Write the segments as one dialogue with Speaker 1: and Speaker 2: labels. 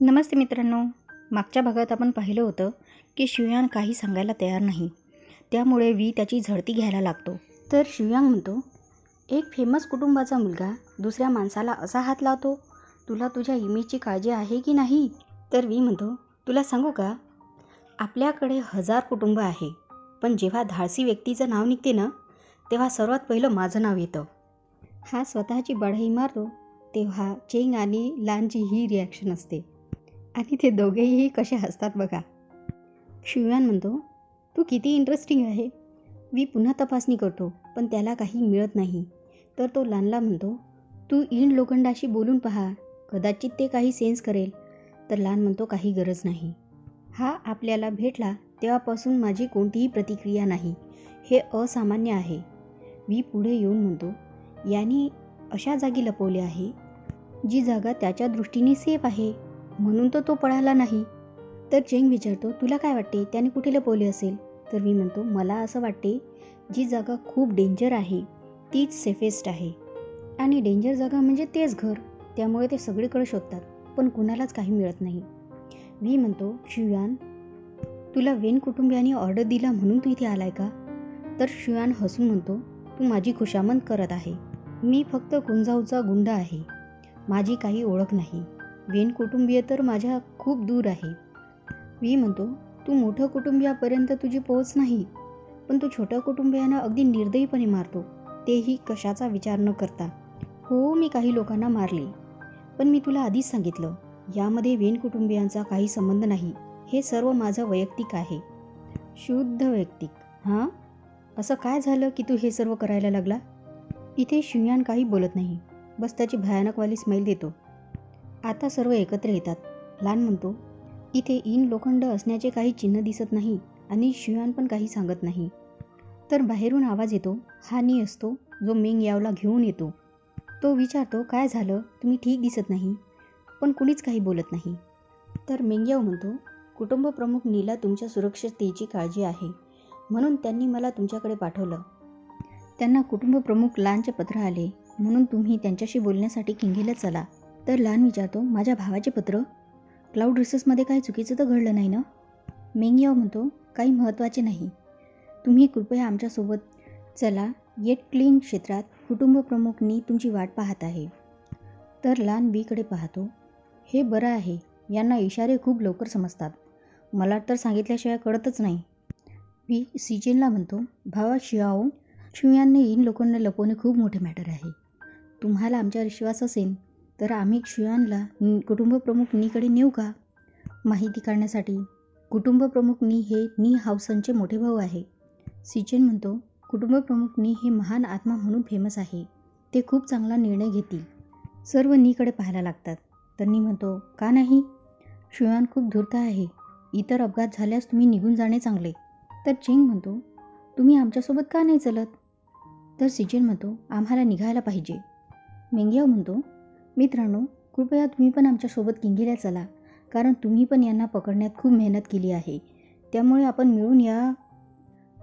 Speaker 1: नमस्ते मित्रांनो. मागच्या भागात आपण पाहिलं होतं की शिवयान काही सांगायला तयार नाही. त्यामुळे वी त्याची झडती घ्यायला लागतो. तर शिवयांग म्हणतो, एक फेमस कुटुंबाचा मुलगा दुसऱ्या माणसाला असा हात लावतो, तुला तुझ्या इमेजची काळजी आहे की नाही? तर वी म्हणतो, तुला सांगू का, आपल्याकडे 1000 कुटुंब आहे, पण जेव्हा धाडसी व्यक्तीचं नाव निघते ना, तेव्हा सर्वात पहिलं माझं नाव येतं. हा स्वतःची बढाई मारतो तेव्हा चेंग आणि लानची ही रिॲक्शन असते आणि ते दोघेही कसे हसतात बघा. शिवयान म्हणतो, तू किती इंटरेस्टिंग आहे. वी पुन्हा तपासणी करतो, पण त्याला काही मिळत नाही. तर तो लानला म्हणतो, तू इंड लोखंडाशी बोलून पहा, कदाचित ते काही सेन्स करेल. तर लान म्हणतो, काही गरज नाही. हा आपल्याला भेटला तेव्हापासून माझी कोणतीही प्रतिक्रिया नाही. हे असामान्य आहे. वी पुढे येऊन म्हणतो, याने अशा जागी लपवले आहे जी जागा त्याच्या दृष्टीने सेफ आहे, म्हणून तो पळाला नाही. तर चेंग विचारतो, तुला काय वाटते त्याने कुठे लपवले असेल? तर मी म्हणतो, मला असं वाटते जी जागा खूप डेंजर आहे तीच सेफेस्ट आहे. आणि डेंजर जागा म्हणजे तेच घर. त्यामुळे ते सगळीकडे शोधतात, पण कुणालाच काही मिळत नाही. वी म्हणतो, शिवयान, तुला वेन कुटुंबियांनी ऑर्डर दिला म्हणून तू इथे आलाय का? तर शिवयान हसून म्हणतो, तू माझी खुशामत करत आहे. मी फक्त कुंजाऊचा गुंड आहे. माझी काही ओळख नाही. वेन कुटुंबीय तर माझ्या खूप दूर आहे. वी म्हणतो, तू मोठ्या कुटुंबियापर्यंत तुझी पोहोच नाही, पण तू छोट्या कुटुंबियांना अगदी निर्दयीपणे मारतो, तेही कशाचा विचार न करता. हो, मी काही लोकांना मारले, पण मी तुला आधीच सांगितलं, यामध्ये वेन कुटुंबियांचा काही संबंध नाही. हे सर्व माझं वैयक्तिक आहे. शुद्ध वैयक्तिक. हां, असं काय झालं की तू हे सर्व करायला लागला? इथे शिवयान काही बोलत नाही, बस त्याची भयानकवाली स्माईल देतो. आता सर्व एकत्र येतात. लान म्हणतो, इथे इन लोखंड असण्याचे काही चिन्ह दिसत नाही आणि शिवयान पण काही सांगत नाही. तर बाहेरून आवाज येतो. हा नी असतो जो मेंग यावला घेऊन येतो. तो विचारतो, काय झालं, तुम्ही ठीक दिसत नाही. पण कुणीच काही बोलत नाही. तर मेंग्याव म्हणतो, कुटुंब प्रमुख नीला तुमच्या सुरक्षिततेची काळजी आहे, म्हणून त्यांनी मला तुमच्याकडे पाठवलं. त्यांना कुटुंब प्रमुख लानचे पत्र आले, म्हणून तुम्ही त्यांच्याशी बोलण्यासाठी किंगेला चला. तर लान विचारतो, माझ्या भावाचे पत्र? क्लाउड रिसर्चमध्ये काही चुकीचं तर घडलं नाही ना? मेंग्याव म्हणतो, काही महत्त्वाचे नाही. तुम्ही कृपया आमच्यासोबत चला. येट क्लीन क्षेत्रात कुटुंब प्रमुख नी तुमची वाट पाहत आहे. तर लान वीकडे पाहतो. हे बरं आहे, यांना इशारे खूप लवकर समजतात. मला तर सांगितल्याशिवाय कळतच नाही. वी सिजेनला म्हणतो, भावा शियाओ, शिवयानने इन लोकांना लपवणे खूप मोठे मॅटर आहे. तुम्हाला आमच्यावर विश्वास असेल तर आम्ही शिवयानला कुटुंब प्रमुख नीकडे नेऊ का? माहिती काढण्यासाठी. कुटुंब प्रमुख नी हे नी हाऊसनचे मोठे भाऊ आहे. सिजेन म्हणतो, कुटुंब प्रमुख नी हे महान आत्मा म्हणून फेमस आहे. ते खूप चांगला निर्णय घेतील. सर्व नीकडे पाहायला लागतात. तर नी म्हणतो, का नाही? शिवयान खूप धूर्त आहे. इतर अपघात झाल्यास तुम्ही निघून जाणे चांगले. तर चेंग म्हणतो, तुम्ही आमच्यासोबत का नाही चलत? तर सिजेन म्हणतो, आम्हाला निघायला पाहिजे. मेंग्याव म्हणतो, मित्रांनो, कृपया तुम्ही पण आमच्यासोबत किंगेला चला, कारण तुम्ही पण यांना पकडण्यात खूप मेहनत केली आहे. त्यामुळे आपण मिळून या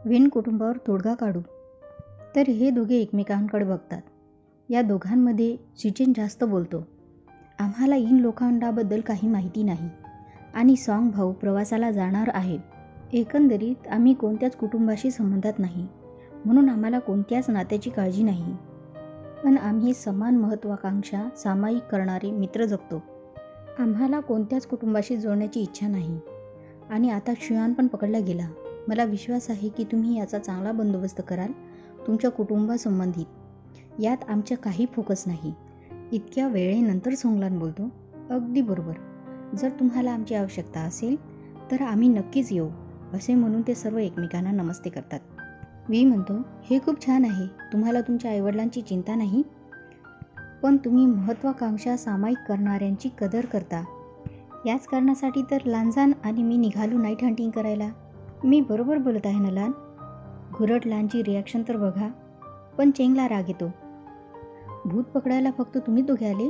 Speaker 1: वेन कुटुंबावर तोडगा काढू. तर हे दोघे एकमेकांकडे बघतात. या दोघांमध्ये सिजेन जास्त बोलतो. आम्हाला इन लोखंडाबद्दल काही माहिती नाही आणि सॉंग भाऊ प्रवासाला जाणार आहे. एकंदरीत आम्ही कोणत्याच कुटुंबाशी संबंधात नाही, म्हणून आम्हाला कोणत्याच नात्याची काळजी नाही. पण आम्ही समान महत्त्वाकांक्षा सामायिक करणारे मित्र जगतो. आम्हाला कोणत्याच कुटुंबाशी जोडण्याची इच्छा नाही. आणि आता शिवयान पण पकडला गेला. मला विश्वास आहे की तुम्ही याचा चांगला बंदोबस्त कराल तुमच्या कुटुंबासंबंधित. यात आमच्या काही फोकस नाही. इतक्या वेळेनंतर सोंगलान बोलतो, अगदी बरोबर. जर तुम्हाला आमची आवश्यकता असेल तर आम्ही नक्कीच येऊ. असे म्हणून ते सर्व एकमेकांना नमस्ते करतात. वी म्हणतो, हे खूप छान आहे. तुम्हाला तुमच्या आईवडिलांची चिंता नाही, पण तुम्ही महत्त्वाकांक्षा सामायिक करणाऱ्यांची कदर करता. याच कारणासाठी तर लांजान आणि मी निघालो नाईट हंटिंग करायला. मी बरोबर बोलत आहे ना लान? घुरट लानची रिॲक्शन तर बघा. पण चेंगला राग येतो. भूत पकडायला फक्त तुम्ही दोघे आले,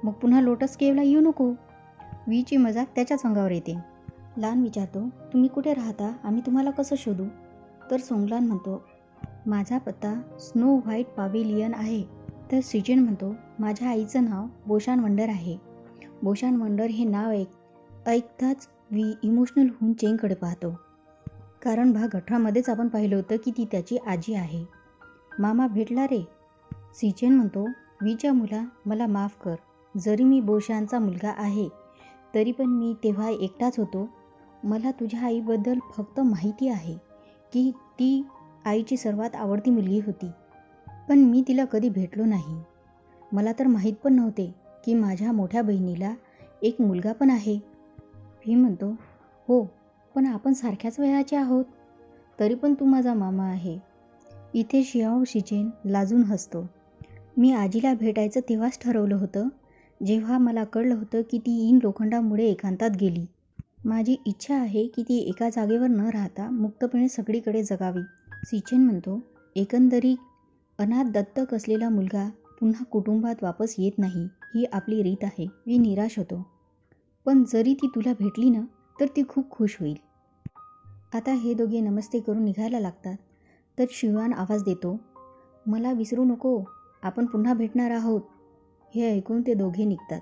Speaker 1: मग पुन्हा लोटस केवला येऊ नको. वीची मजाक त्याच्याच अंगावर येते. लान विचारतो, तुम्ही कुठे राहता? आम्ही तुम्हाला कसं शोधू? तर सोंगलान म्हणतो, माझा पत्ता स्नो व्हाईट पॅव्हिलियन आहे. तर सिजेन म्हणतो, माझ्या आईचं नाव बोशान वंडर आहे. बोशान वंडर हे नाव ऐकताच वी इमोशनल होऊन चेंगकडे पाहतो. कारण भाग 18मध्येच आपण पाहिलं होतं की ती त्याची आजी आहे. मामा भेटला रे. सिचेन म्हणतो, वीच्या मुला मला माफ कर. जरी मी बोशानचा मुलगा आहे तरी पण मी तेव्हा एकटाच होतो. मला तुझ्या आईबद्दल फक्त माहिती आहे की ती आईची सर्वात आवडती मुलगी होती. पण मी तिला कधी भेटलो नाही. मला तर माहीत पण नव्हते की माझ्या मोठ्या बहिणीला एक मुलगा पण आहे. मी म्हणतो, हो पण आपण सारख्याच वयाचे आहोत. तरी पण तू माझा मामा आहे. इथे शियाओ शिचेन लाजून हसतो. मी आजीला भेटायचं तेव्हाच ठरवलं होतं जेव्हा मला कळलं होतं की ती इन लोखंडामुळे एकांतात गेली. माझी इच्छा आहे की ती एका जागेवर न राहता मुक्तपणे सगळीकडे जगावी. सिचेन म्हणतो, एकंदरीत अनाथ दत्तक असलेला मुलगा पुन्हा कुटुंबात वापस येत नाही ही आपली रीत आहे. मी निराश होतो. पण जरी ती तुला भेटली ना तर ती खूप खुश होईल. आता हे दोघे नमस्ते करून निघायला लागतात तर शिवान आवाज देतो, मला विसरू नको, आपण पुन्हा भेटणार आहोत. हे ऐकून ते दोघे निघतात.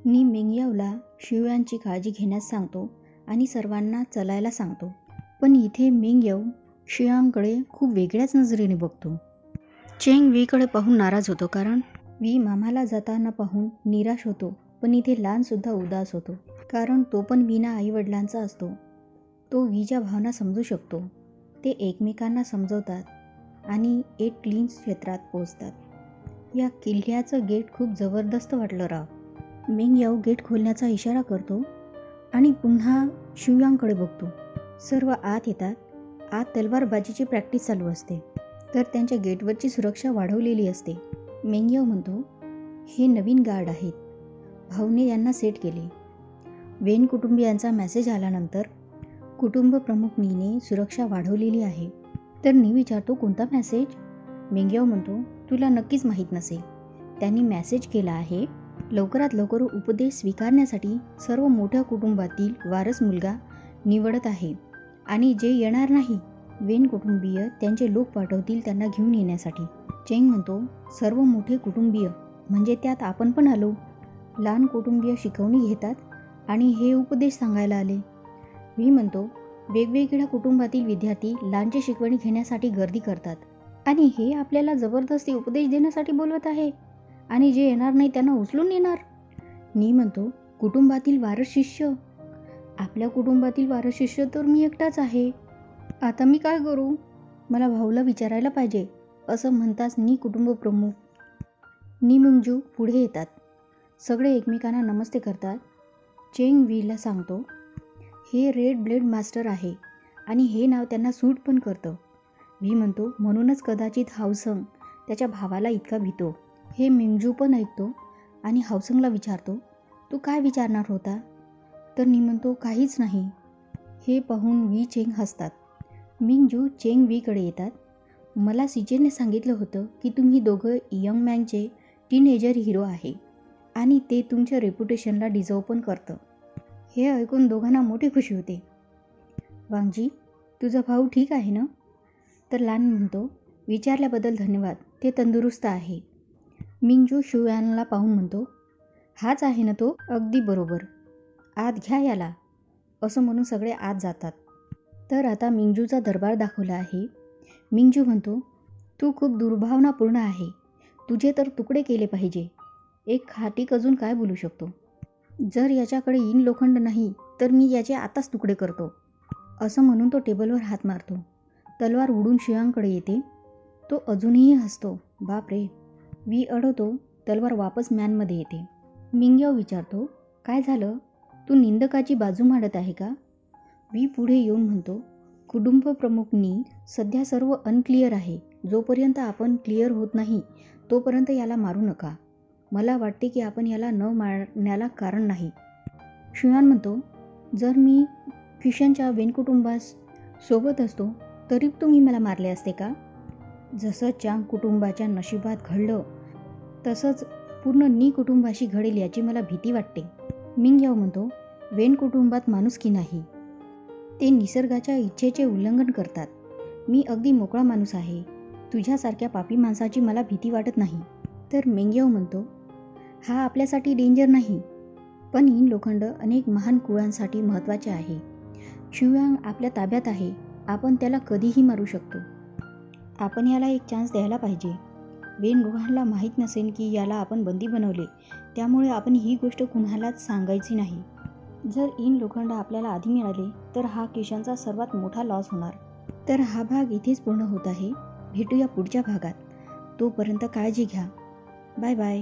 Speaker 1: नी मेंगयावला शिवयानची काळजी घेण्यास सांगतो आणि सर्वांना चलायला सांगतो. पण इथे मेंगयाव शियांगकडे खूप वेगळ्याच नजरेने बघतो. चेंग वीकडे पाहून नाराज होतो कारण वी मामाला जाताना पाहून निराश होतो. पण इथे लानसुद्धा उदास होतो कारण तो पण वीना आईवडिलांचा असतो. तो वीच्या भावना समजू शकतो. ते एकमेकांना समजवतात आणि एक क्लीन क्षेत्रात पोचतात. या किल्ल्याचं गेट खूप जबरदस्त वाटलं राव. मेंगयाव गेट खोलण्याचा इशारा करतो आणि पुन्हा शिवयांगकडे बघतो. सर्व आत येतात. आत तलवारबाजीची प्रॅक्टिस चालू असते तर त्यांच्या गेटवरची सुरक्षा वाढवलेली असते. मेंगयाव म्हणतो, हे नवीन गार्ड आहेत. भाऊने यांना सेट केले. वेन कुटुंबियांचा मेसेज आल्यानंतर कुटुंब प्रमुख नीने सुरक्षा वाढवलेली आहे. तर नी विचारतो, कोणता मेसेज? मेंगयाव म्हणतो, तुला नक्कीच माहीत नसेल. त्यांनी मेसेज केला आहे लवकरात लवकर उपदेश स्वीकारण्यासाठी सर्व मोठ्या कुटुंबातील वारस मुलगा निवडत आहे आणि जे येणार नाही वेन कुटुंबीय त्यांचे लोक पाठवतील त्यांना घेऊन येण्यासाठी. चेंग म्हणतो, सर्व मोठे कुटुंबीय म्हणजे त्यात आपण पण आलो. लहान कुटुंबीय शिकवणी घेतात आणि हे उपदेश सांगायला आले. मी म्हणतो, वेगवेगळ्या कुटुंबातील विद्यार्थी लहानची शिकवणी घेण्यासाठी गर्दी करतात आणि हे आपल्याला जबरदस्ती उपदेश देण्यासाठी बोलवत आहे आणि जे येणार नाही त्यांना उचलून नेणार. नी म्हणतो, कुटुंबातील वारस शिष्य? आपल्या कुटुंबातील वारस शिष्य तर मी एकटाच आहे. आता मी काय करू? मला भाऊला विचारायला पाहिजे. असं म्हणताच नी कुटुंब प्रमुख नी मुंगजू पुढे येतात. सगळे एकमेकांना नमस्ते करतात. चेंग वीला सांगतो, हे रेड ब्लेड मास्टर आहे आणि हे नाव त्यांना सूट पण करतं. वी म्हणतो, म्हणूनच कदाचित हावसंग त्याच्या भावाला इतका भीतो. हे मिंगजू पण ऐकतो आणि हावसंगला विचारतो, तू काय विचारणार होता? तर नी म्हणतो, काहीच नाही. हे पाहून वी चेंग हसतात. मिंगजू चेंग वीकडे येतात. मला सिचेनने सांगितलं होतं की तुम्ही दोघं यंग मॅनचे टीनएजर हिरो आहे आणि ते तुमच्या रेप्युटेशनला डिझर्व पण करतं. हे ऐकून दोघांना मोठी खुशी होते. वांगजी, तुझा भाऊ ठीक आहे ना? तर लान म्हणतो, विचारल्याबद्दल धन्यवाद, ते तंदुरुस्त आहे. मिंगजू शिवयानला पाहून म्हणतो, हाच आहे ना तो? अगदी बरोबर, आत घ्या याला. असं म्हणून सगळे आत जातात. तर आता मिंगजूचा दरबार दाखवला आहे. मिंगजू म्हणतो, तू खूप दुर्भावनापूर्ण आहे. तुझे तर तुकडे केले पाहिजे. एक खाटीक अजून काय बोलू शकतो? जर याच्याकडे इन लोखंड नाही तर मी याचे आताच तुकडे करतो. असं म्हणून तो टेबलवर हात मारतो. तलवार उडून शियांगकडे येते. तो अजूनही हसतो. बाप रे. वी अडवतो. तलवार वापस मॅनमध्ये येते. मिंगयाव विचारतो, काय झालं? तू निंदकाची बाजू मांडत आहे का? वी पुढे येऊन म्हणतो, कुटुंब प्रमुखनी सध्या सर्व अनक्लिअर आहे. जोपर्यंत आपण क्लिअर होत नाही तोपर्यंत याला मारू नका. मला वाटते की आपण याला न मारण्याला कारण नाही. शियान म्हणतो, जर मी फिशनच्या वेन कुटुंबास सोबत असतो तरी तुम्ही मला मारले असते का? जसं चांग कुटुंबाच्या नशिबात घडलं तसंच पूर्ण नी कुटुंबाशी घडेल याची मला भीती वाटते. मिंगयाव म्हणतो, वेन कुटुंबात माणुसकी नाही. ते निसर्गाच्या इच्छेचे उल्लंघन करतात. मी अगदी मोकळा माणूस आहे. तुझ्यासारख्या पापी माणसाची मला भीती वाटत नाही. तर मेंगयाव म्हणतो, हा आपल्यासाठी डेंजर नाही. पण इन लोखंड अनेक महान कुळांसाठी महत्त्वाचे आहे. शिवयांग आपल्या ताब्यात आहे. आपण त्याला कधीही मारू शकतो. आपण याला एक चान्स द्यायला पाहिजे. वेन रुहानला माहीत नसेल की याला आपण बंदी बनवले, त्यामुळे आपण ही गोष्ट कुणालाच सांगायची नाही. जर इन लोखंड आपल्याला आधी मिळाले तर हा किशनचा सर्वात मोठा लॉस होणार. तर हा भाग इथेच पूर्ण होत आहे. भेटूया पुढच्या भागात. तोपर्यंत काळजी घ्या. Bye bye.